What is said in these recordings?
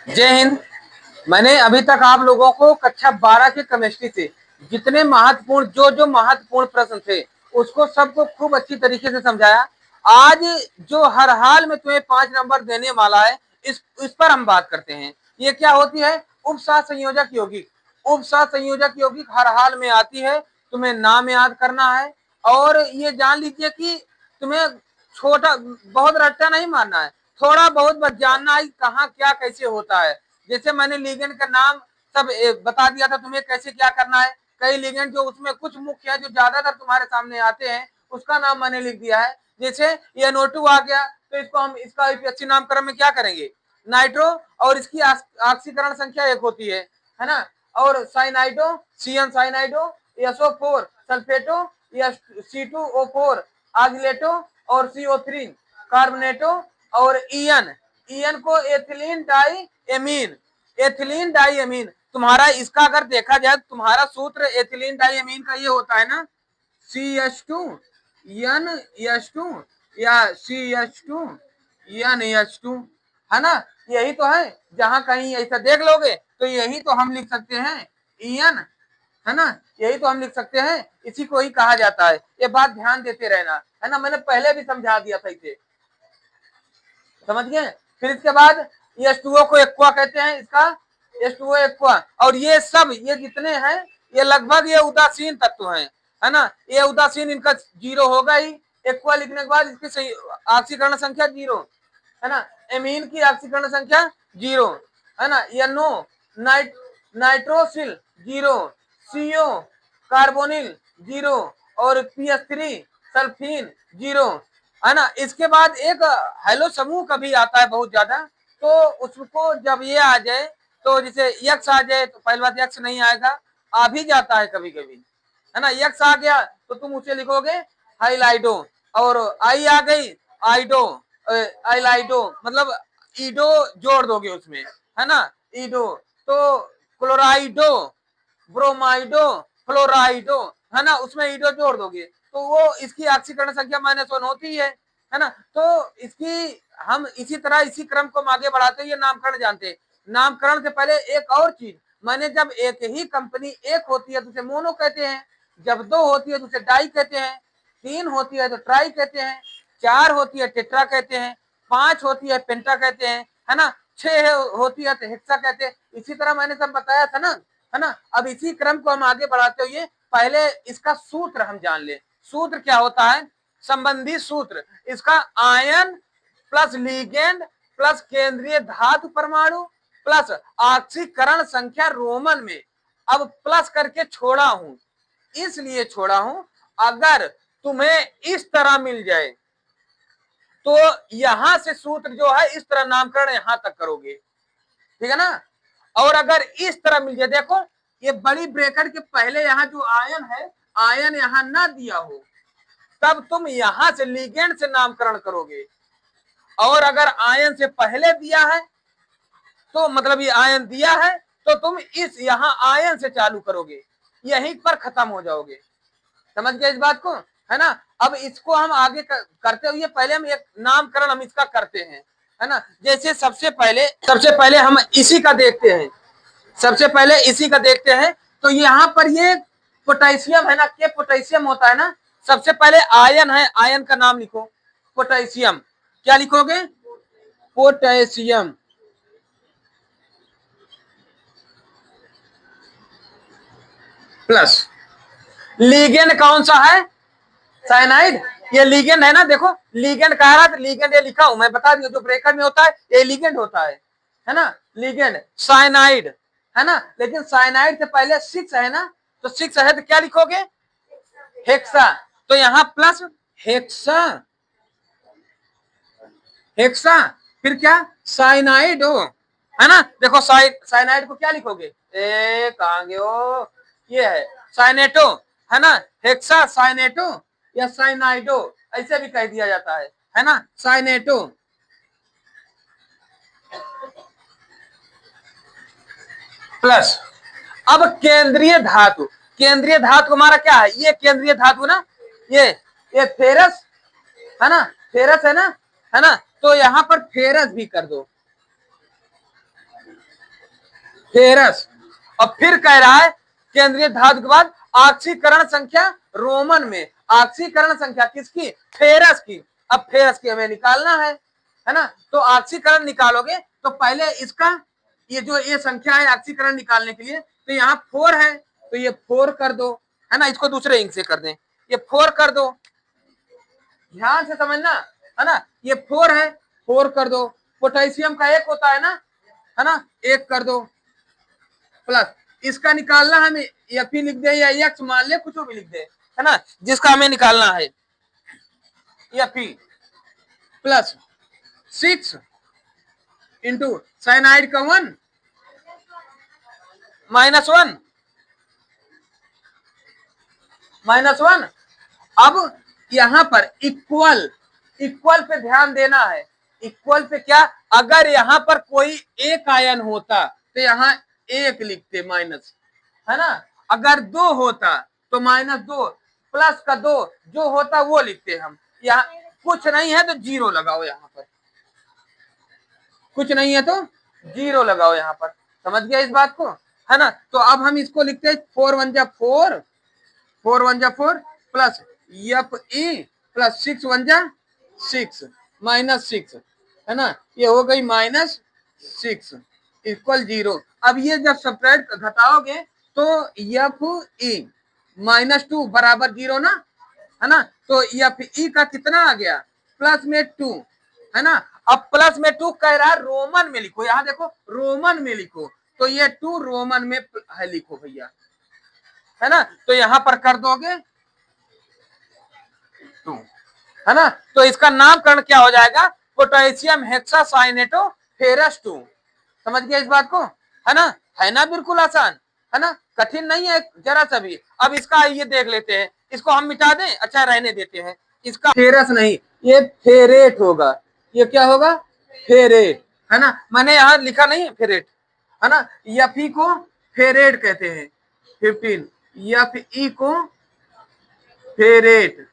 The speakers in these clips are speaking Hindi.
जय हिंद। मैंने अभी तक आप लोगों को कक्षा 12 की केमिस्ट्री से जितने महत्वपूर्ण जो महत्वपूर्ण प्रश्न थे उसको सबको खूब अच्छी तरीके से समझाया। आज जो हर हाल में तुम्हें 5 नंबर देने वाला है, इस पर हम बात करते हैं। ये क्या होती है? उपसाथ संयोजक यौगिक। उपसाथ संयोजक यौगिक हर हाल में आती है, तुम्हें नाम याद करना है। और ये जान लीजिए कि तुम्हें छोटा बहुत रट्टा नहीं मारना है, थोड़ा बहुत बस जानना है कहाँ क्या कैसे होता है। जैसे मैंने लिगेंड का नाम सब बता दिया था तुम्हें कैसे क्या करना है। कई लिगेंड जो उसमें कुछ मुख्य है जो ज्यादातर तुम्हारे सामने आते हैं उसका नाम मैंने लिख दिया है। जैसे ये NO2 आ गया तो इसको हम इसका अच्छी नामकरण में क्या करेंगे? नाइट्रो। और इसकी ऑक्सीकरण संख्या 1 होती है ना। और साइनाइडो, CN साइनाइडो, SO4 सल्फेटो, C2O4 आजिलेटो और CO3 कार्बोनेटो और ईएन को ethylenediamine. Ethylenediamine तुम्हारा इसका अगर देखा जाए तुम्हारा सूत्र एथिलीन डाई एमीन का ये होता है ना, CH2 NH2 या CH2 NH2, है ना। यही तो है। जहां कहीं ऐसा देख लोगे तो यही तो हम लिख सकते हैं ईएन, है ना। यही तो हम लिख सकते हैं, इसी को ही कहा जाता है। ये बात ध्यान देते रहना, है ना। मैंने पहले भी समझा दिया था इसे, समझ गए। फिर इसके बाद H2O को एक्वा कहते हैं, इसका H2O एक्वा। और ये सब ये जितने हैं ये लगभग ये उदासीन तत्व हैं, है ना। ये उदासीन इनका जीरो होगा ही। एक्वा लिखने के बाद इसकी ऑक्सीकरण संख्या जीरो, है ना। एमीन की ऑक्सीकरण संख्या जीरो, है ना। NO nitrosyl zero, CO carbonyl zero और PS3 सल्फीन जीरो, है ना। इसके बाद एक हेलो समूह कभी आता है बहुत ज्यादा, तो उसको जब ये आ जाए तो जैसे यक्स आ जाए तो पहली बात यक्स नहीं आएगा, आ भी जाता है कभी कभी, है ना। यक्स आ गया तो तुम उसे लिखोगे हाइलाइडो। और आई आ गई आइडो, आइलाइडो मतलब ईडो जोड़ दोगे उसमें, है ना। ईडो तो क्लोराइडो, ब्रोमाइडो, फ्लोराइडो, है ना, उसमें ईडो जोड़ दोगे तो वो इसकी ऑक्सीकरण संख्या -1 होती है ना। तो इसकी हम इसी तरह इसी क्रम को हम आगे बढ़ाते हुए नामकरण जानते हैं। नामकरण से पहले एक और चीज, मैंने जब एक ही कंपनी एक होती है तो उसे मोनो कहते हैं, जब दो होती है तो उसे डाई कहते हैं, तीन होती है तो ट्राई कहते हैं, चार होती है टेट्रा कहते हैं, पांच होती है पेंटा कहते हैं, है ना, छह होती है तो हेक्सा कहते हैं। इसी तरह मैंने सब बताया था ना, है ना। अब इसी क्रम को हम आगे बढ़ाते हुए पहले इसका सूत्र हम जान ले। सूत्र क्या होता है? संबंधी सूत्र इसका आयन प्लस लिगेंड प्लस केंद्रीय धातु परमाणु प्लस ऑक्सीकरण संख्या रोमन में। अब प्लस करके छोड़ा हूं, इसलिए छोड़ा हूं अगर तुम्हें इस तरह मिल जाए तो यहां से सूत्र जो है इस तरह नामकरण यहां तक करोगे, ठीक है ना। और अगर इस तरह मिल जाए, देखो ये बड़ी ब्रैकेट के पहले यहां जो आयन है, आयन यहां ना दिया हो तब तुम यहां से लिगेंड से नामकरण करोगे। और अगर आयन से पहले दिया है तो मतलब ये आयन दिया है तो तुम इस यहां आयन से चालू करोगे, यहीं पर खत्म हो जाओगे। समझ गए इस बात को, है ना। अब इसको हम आगे करते हुए पहले हम एक नामकरण हम इसका करते हैं, है ना। जैसे सबसे पहले हम इसी का देखते हैं, सबसे पहले इसी का देखते हैं। तो यहाँ पर ये पोटेशियम है ना, के पोटेशियम होता है ना। सबसे पहले आयन है, आयन का नाम लिखो पोटेशियम। क्या लिखोगे? पोटेशियम। प्लस लिगेंड कौन सा है? साइनाइड। ये लिगेंड है ना, देखो लिगेंड कह रहा था, लिगेंड ये लिखा हूं मैं, बता दिया जो ब्रेकर में होता है ये लिगेंड होता है ना। लिगेंड साइनाइड, है ना। लेकिन साइनाइड से पहले 6 है ना, तो 6 है तो क्या लिखोगे? हेक्सा। तो यहां प्लस हेक्सा, हेक्सा। फिर क्या? साइनाइड हो, है ना। देखो साइनाइड को क्या लिखोगे? ए कहां गए हो, ये है साइनेटो, है ना। हेक्सा साइनेटो या साइनाइडो ऐसे भी कह दिया जाता है ना, साइनेटो। प्लस अब केंद्रीय धातु, केंद्रीय धातु हमारा क्या है? ये केंद्रीय धातु ना, ये फेरस, है ना, फेरस है ना, है ना। तो यहां पर फेरस भी कर दो, फेरस। और फिर कह रहा है केंद्रीय धातु के बाद ऑक्सीकरण संख्या रोमन में, ऑक्सीकरण संख्या किसकी? फेरस की। अब फेरस की हमें निकालना है ना। तो ऑक्सीकरण निकालोगे तो पहले इसका ये जो ये संख्या है ऑक्सीकरण निकालने के लिए, तो यहाँ 4 है तो ये 4 कर दो, है ना। इसको दूसरे इंक से कर दें, ये 4 कर दो, ध्यान से समझना, है ना। ये 4 है, 4 कर दो। पोटेशियम का 1 होता है ना, 1 कर दो, प्लस इसका निकालना हमें एफ लिख दे या एक्स मान ले, कुछ भी लिख दे, है ना, जिसका हमें निकालना है एफ प्लस 6 इंटू साइनाइड का 1 -1। अब यहां पर इक्वल, इक्वल पे ध्यान देना है। इक्वल पे क्या, अगर यहां पर कोई एक आयन होता तो यहां 1 लिखते माइनस, है ना। अगर 2 होता तो -2, प्लस का 2 जो होता वो लिखते हम। यहाँ कुछ नहीं है तो 0 लगाओ, यहाँ पर कुछ नहीं है तो 0 लगाओ यहाँ पर। समझ गया इस बात को, है ना। तो अब हम इसको लिखते हैं 4 1 जा 4, 4 1 जा 4 प्लस एफ ई प्लस 6 1 जा 6 -6, है ना। ये हो गई -6 इक्वल 0। अब ये जब सब्ट्रैक्ट घटाओगे तो एफ ई -2 बराबर 0 ना, है ना। तो एफ ई का कितना आ गया, प्लस में 2, है ना। अब प्लस में 2 कह रहा है रोमन में लिखो, यहां देखो रोमन में लिखो, तो ये 2 रोमन में है लिखो भैया, है ना। तो यहां पर कर दोगे 2, है ना। तो इसका नामकरण क्या हो जाएगा, पोटेशियम हेक्सासाइनेटो फेरस 2। समझ गया इस बात को, है ना, बिल्कुल आसान, है ना, कठिन नहीं है जरा सा भी। अब इसका ये देख लेते हैं, इसको हम मिटा दें, अच्छा रहने देते हैं। इसका फेरस नहीं, ये फेरेट होगा। ये क्या होगा, फेरेट, है ना। मैंने यहां लिखा नहीं है फेरेट, है ना। एफ ई को फेरेट कहते हैं, 15 एफ ई को फेरेट,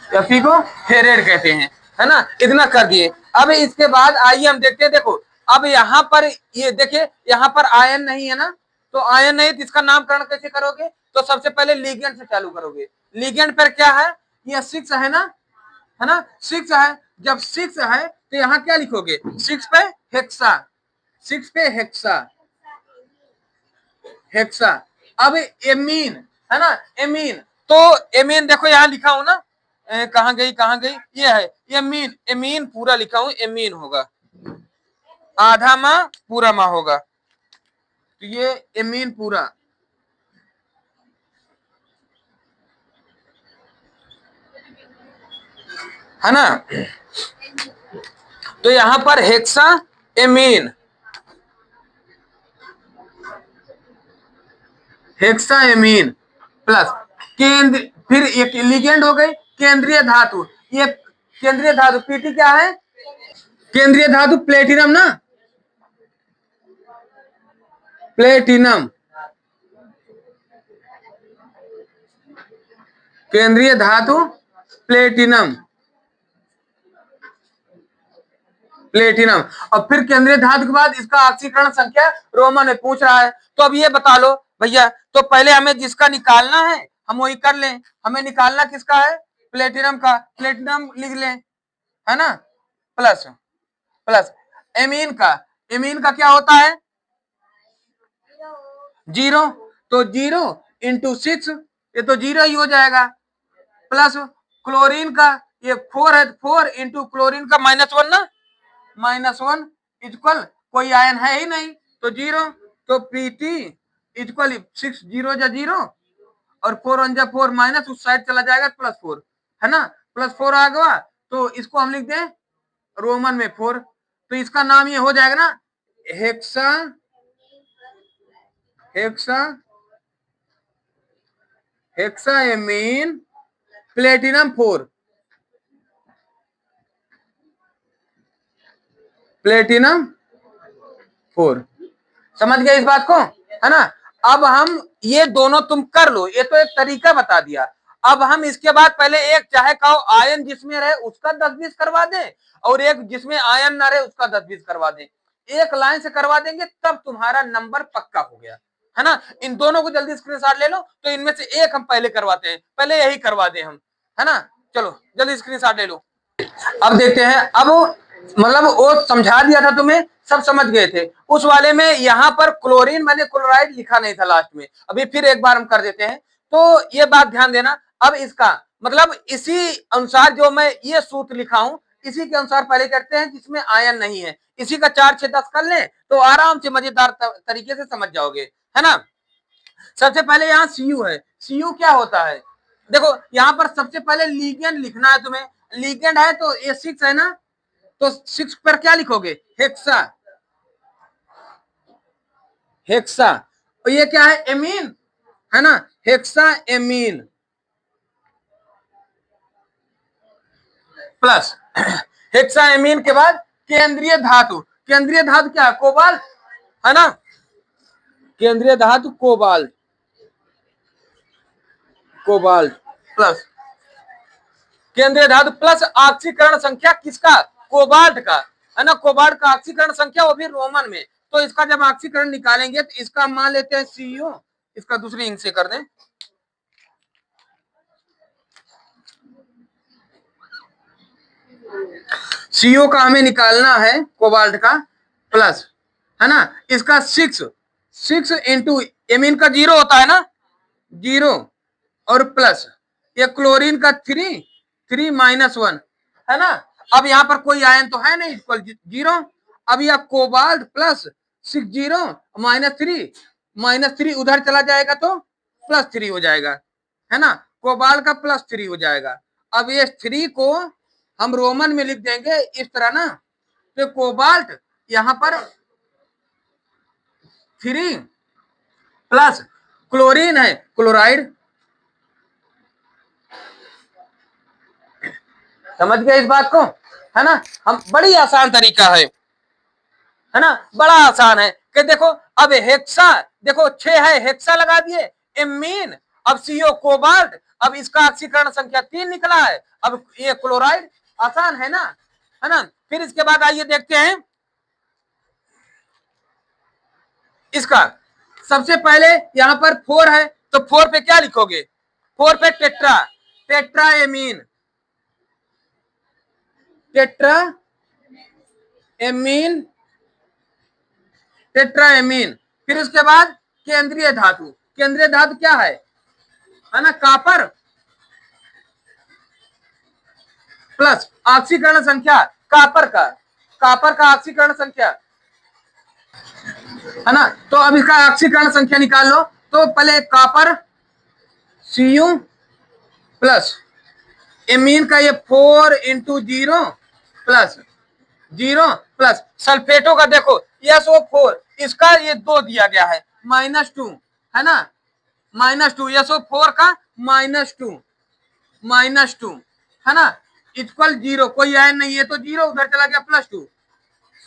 एफ ई को फेरेट कहते हैं, है ना। इतना कर दिए। अब इसके बाद आइए हम देखते हैं, देखो अब यहाँ पर ये देखिए, यहाँ पर आयन नहीं है ना, तो आयन नहीं तो इसका नामकरण कैसे करोगे, तो सबसे पहले लिगेंड से चालू करोगे। लिगेंड पर क्या है, ये 6 है ना, है ना, 6 है। जब 6 है तो यहाँ क्या लिखोगे, 6 पे हेक्सा, 6 पे हेक्सा, हेक्सा। अब एमीन, है ना, एमीन, तो एमीन देखो यहाँ लिखा हूं ना, कहां गई, ये है एमीन, एमीन पूरा लिखा हूं, एमीन होगा, आधा माह पूरा माह होगा, तो ये एमीन पूरा, है ना। तो यहां पर hexa amine, hexa amine plus केंद्र, फिर एक लिगेंड हो गई केंद्रीय धातु। ये केंद्रीय धातु पीटी क्या है, केंद्रीय धातु प्लेटिनम ना, प्लेटिनम, केंद्रीय धातु प्लेटिनम, प्लेटिनम। और फिर केंद्रीय धातु के बाद इसका ऑक्सीकरण संख्या रोमन में पूछ रहा है। तो अब ये बता लो भैया, तो पहले हमें जिसका निकालना है हम वही कर लें। हमें निकालना किसका है, प्लेटिनम का, प्लेटिनम लिख लें, है ना, प्लस प्लस एमीन का, एमीन का क्या होता है 0, तो 0 इंटू 6, ये तो 0 ही हो जाएगा, प्लस क्लोरीन का ये 4 है, 4 इंटू क्लोरीन का -1 ना, -1 इक्वल कोई आयन है ही नहीं तो 0, तो पीटी इक्वल 6 0 जा 0 और 4 1 जा 4 माइनस उस साइड चला जाएगा +4, है ना, +4 आ गया। तो इसको हम लिख दें रोमन में 4, तो इसका नाम ये हो जाएगा ना hexa, hexa, hexa amine platinum 4, platinum 4। समझ गए इस बात को, है ना। अब हम ये दोनों तुम कर लो, ये तो एक तरीका बता दिया। अब हम इसके बाद पहले एक चाहे कहो आयन जिसमें रहे उसका 10-20 करवा दें, और एक जिसमें आयन ना रहे उसका 10-20 करवा दें। एक लाइन से करवा देंगे तब तुम्हारा नंबर पक्का हो गया, है ना। इन दोनों को जल्दी स्क्रीनशॉट ले लो, तो इनमें से एक हम पहले करवाते हैं, पहले यही करवा दें हम, है ना। चलो जल्दी स्क्रीनशॉट ले लो। अब देखते हैं, अब मतलब वो समझा दिया था तुम्हें, सब समझ गए थे। उस वाले में यहाँ पर क्लोरीन मैंने क्लोराइड लिखा नहीं था लास्ट में, अभी फिर एक बार हम कर देते हैं। तो ये बात ध्यान देना, अब इसका मतलब इसी अनुसार जो मैं ये सूत्र लिखा हूं इसी के अनुसार पहले करते हैं, जिसमें आयन नहीं है इसी का 4 6 10 कर लें तो आराम से मजेदार तरीके से समझ जाओगे, है ना। सबसे पहले यहाँ Cu है। Cu क्या होता है, देखो यहाँ पर सबसे पहले लिगेंड लिखना है तुम्हें। लिगेंड है तो ये 6 है ना, तो 6 पर क्या लिखोगे, हेक्सा। हेक्सा, और ये क्या है, एमीन, है ना, hexa amine plus hexa amine के बाद केंद्रीय धातु। केंद्रीय धातु क्या है, कोबाल्ट, है ना। केंद्रीय धातु कोबाल्ट, कोबाल्ट प्लस केंद्रीय धातु प्लस ऑक्सीकरण संख्या किसका, कोबाल्ट का, है ना। कोबाल्ट का ऑक्सीकरण संख्या वो भी रोमन में। तो इसका जब ऑक्सीकरण निकालेंगे तो इसका मान लेते हैं Cu, इसका दूसरी इंक से कर दें। Cu का हमें निकालना है कोबाल्ट का, प्लस, है ना, इसका 6 इंटू एमीन का 0 होता है ना, 0 और प्लस ये क्लोरीन का 3 माइनस 1, है ना। अब यहाँ पर कोई आयन तो है नहीं, इक्वल 0। अब यह कोबाल्ट प्लस 6 0 -3 उधर चला जाएगा तो +3 हो जाएगा, है ना। कोबाल्ट का +3 हो जाएगा। अब ये 3 को हम रोमन में लिख देंगे इस तरह ना, तो कोबाल्ट यहाँ पर 3 प्लस क्लोरीन है क्लोराइड, समझ गए इस बात को, है ना। हम बड़ी आसान तरीका है ना, बड़ा आसान है कि देखो अब हेक्सा, देखो 6 है, हेक्सा लगा दिए, एमीन, अब CO कोबाल्ट, अब इसका ऑक्सीकरण संख्या 3 निकला है, अब ये क्लोराइड, आसान है ना, है ना। फिर इसके बाद आइए देखते हैं इसका। सबसे पहले यहाँ पर 4 है, तो 4 पे क्या लिखोगे, 4 पे टेट्रा एमीन, टेट्रा एमीन। फिर उसके बाद केंद्रीय धातु क्या है ना, कॉपर प्लस ऑक्सीकरण संख्या कॉपर का ऑक्सीकरण संख्या, है ना। तो अब इसका ऑक्सीकरण संख्या निकाल लो, तो पहले कॉपर Cu प्लस एमीन का ये 4 इंटू 0 प्लस 0 प्लस सल्फेटों का देखो SO4, इसका ये 2 दिया गया है -2, है ना, -2 SO4 का -2 है ना, इक्वल 0, कोई आयन नहीं है तो 0 उधर चला गया +2,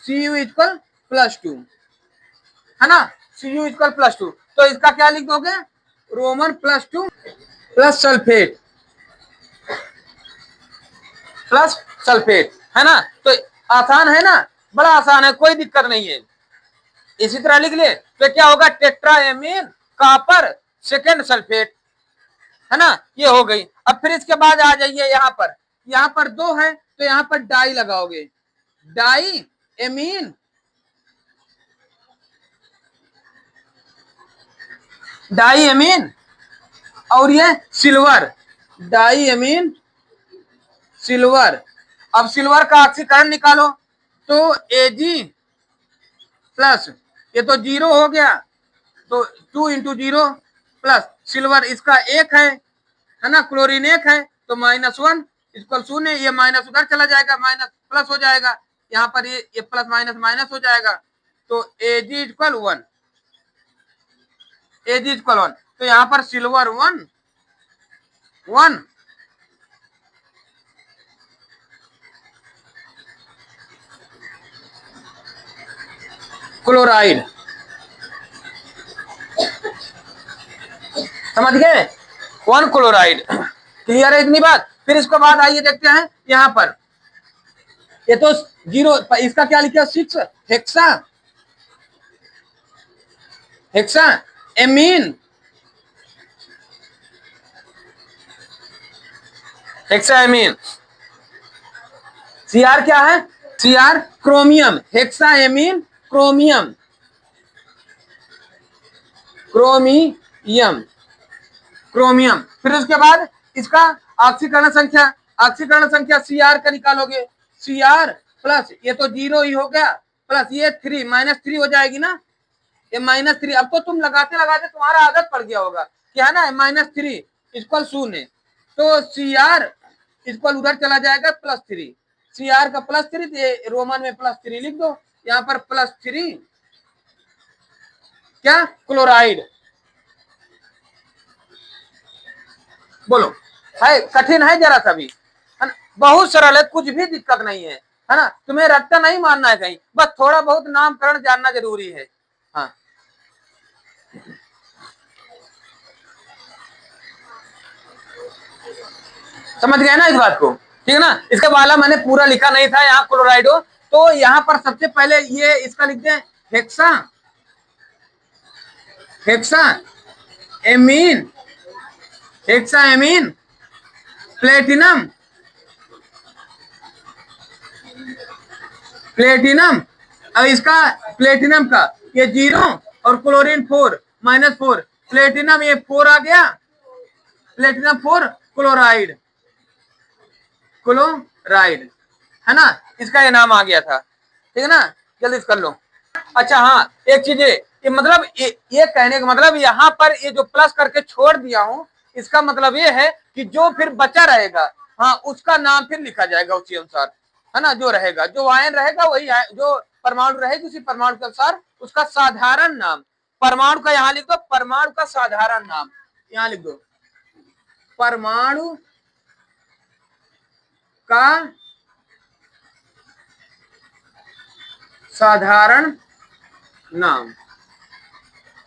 Cu इक्वल +2, है ना, Cu इक्वल +2। तो इसका क्या लिख दोगे, रोमन +2 प्लस सल्फेट, है ना। तो आसान है ना, बड़ा आसान है, कोई दिक्कत नहीं है। इसी तरह लिख ले तो क्या होगा, टेट्राएमीन कॉपर सेकेंड सल्फेट, है ना, ये हो गई। अब फिर इसके बाद आ जाइए यहाँ पर 2 है तो यहाँ पर डाई लगाओगे, डाई एमीन और ये सिल्वर, डाई एमीन सिल्वर। अब सिल्वर का ऑक्सीकरण निकालो, तो Ag प्लस ये तो 0 हो गया, तो 2 इंटू 0 प्लस सिल्वर इसका 1 है ना, क्लोरीन 1 है तो -1 इक्वल 0, ये माइनस उधर चला जाएगा, माइनस प्लस हो जाएगा, यहाँ पर ये प्लस माइनस माइनस हो जाएगा, तो Ag इक्वल 1, तो यहाँ पर सिल्वर 1 क्लोराइड, समझ गए, 1 क्लोराइड, क्लियर है इतनी बात। फिर इसके बाद आइए देखते हैं यहां पर, ये तो 0, इसका क्या लिखा 6 hexa, hexa amine, hexa amine. CR क्या है, CR chromium, hexa amine chromium, chromium, chromium. फिर उसके बाद इसका ऑक्सीकरण संख्या, ऑक्सीकरण संख्या सीआर का निकालोगे, सीआर प्लस ये तो 0 ही हो गया, प्लस ये 3 -3 हो जाएगी ना, ये -3। अब तो तुम लगाते लगाते तुम्हारा आदत पड़ गया होगा क्या है ना, -3 इक्वल 0, तो सीआर इक्वल उधर चला जाएगा +3, सीआर का +3, ये रोमन में +3 लिख दो, यहाँ पर +3 क्या क्लोराइड। बोलो है कठिन है जरा सा भी, है ना, बहुत सरल है, कुछ भी दिक्कत नहीं है ना, तुम्हें रट्टा नहीं मानना है कहीं, बस थोड़ा बहुत नामकरण जानना जरूरी है। हाँ समझ गए ना इस बात को, ठीक है ना। इसके वाला मैंने पूरा लिखा नहीं था यहाँ क्लोराइडो, तो यहाँ पर सबसे पहले ये इसका लिखते हैं hexa, hexa amine, hexa amine platinum, platinum. अब इसका प्लेटिनम का ये 0 और क्लोरीन 4 -4, प्लेटिनम ये 4 आ गया, प्लेटिनम 4 क्लोराइड, क्लोराइड है ना, इसका ये नाम आ गया था, ठीक है ना, जल्दी कर लो। अच्छा हाँ एक चीज ये मतलब ये कहने का मतलब यहाँ पर ये जो प्लस करके छोड़ दिया हूँ, इसका मतलब ये है कि जो फिर बचा रहेगा, हाँ उसका नाम फिर लिखा जाएगा उसी अनुसार, है ना, जो रहेगा, जो आयन रहेगा वही जो परमाणु रहेगी उसी परमाणु के अनुसार उसका साधारण नाम, परमाणु का यहाँ लिख दो, परमाणु का साधारण नाम यहाँ लिख दो, परमाणु का साधारण नाम।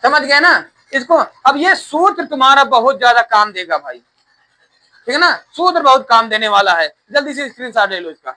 समझ गए ना इसको। अब ये सूत्र तुम्हारा बहुत ज्यादा काम देगा भाई, ठीक है ना, सूत्र बहुत काम देने वाला है, जल्दी से स्क्रीनशॉट ले लो इसका।